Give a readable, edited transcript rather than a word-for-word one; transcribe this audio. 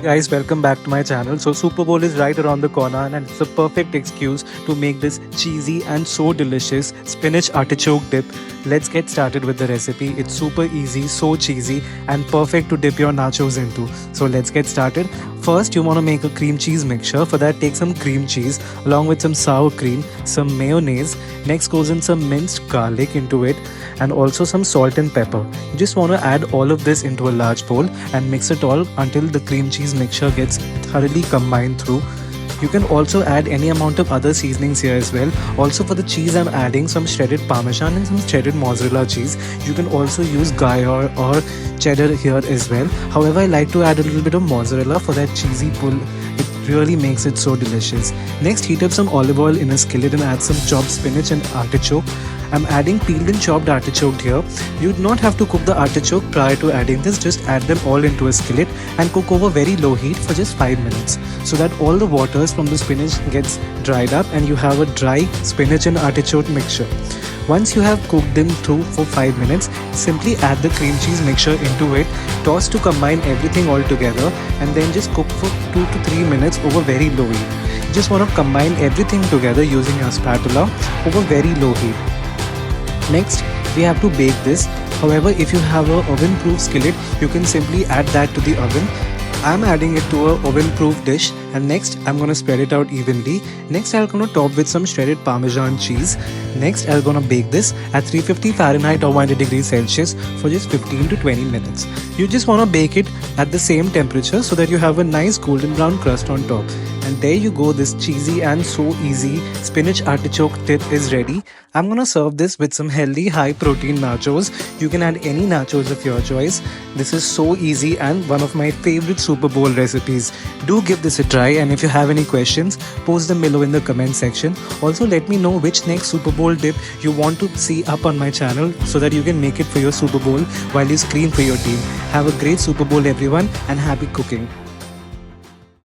Guys, welcome back to my channel. So Super Bowl is right around the corner and it's a perfect excuse to make this cheesy and so delicious spinach artichoke dip. Let's get started with the recipe. It's super easy, so cheesy and perfect to dip your nachos into. So let's get started. First, you want to make a cream cheese mixture. For that, take some cream cheese along with some sour cream, some mayonnaise. Next goes in some minced garlic into it and also some salt and pepper. You just want to add all of this into a large bowl and mix it all until the cream cheese mixture gets thoroughly combined through. You can also add any amount of other seasonings here as well. Also for the cheese, I'm adding some shredded Parmesan and some shredded Mozzarella cheese. You can also use Gruyere or cheddar here as well. However, I like to add a little bit of mozzarella for that cheesy pull. It really makes it so delicious. Next, heat up some olive oil in a skillet and add some chopped spinach and artichoke. I'm adding peeled and chopped artichoke here. You do not have to cook the artichoke prior to adding this, just add them all into a skillet and cook over very low heat for just 5 minutes so that all the waters from the spinach gets dried up and you have a dry spinach and artichoke mixture. Once you have cooked them through for 5 minutes, simply add the cream cheese mixture into it, toss to combine everything all together and then just cook for 2 to 3 minutes over very low heat. You just want to combine everything together using a spatula over very low heat. Next, we have to bake this. However, if you have an oven-proof skillet, you can simply add that to the oven. I'm adding it to an oven-proof dish and next I'm gonna spread it out evenly. Next I'm gonna top with some shredded Parmesan cheese. Next I'm gonna bake this at 350 Fahrenheit or 100 degrees Celsius for just 15 to 20 minutes. You just wanna bake it at the same temperature so that you have a nice golden brown crust on top. And there you go, this cheesy and so easy spinach artichoke dip is ready. I'm gonna serve this with some healthy high protein nachos. You can add any nachos of your choice. This is so easy and one of my favorite Super Bowl recipes. Do give this a try and if you have any questions, post them below in the comment section. Also let me know which next Super Bowl dip you want to see up on my channel so that you can make it for your Super Bowl while you scream for your team. Have a great Super Bowl everyone and happy cooking.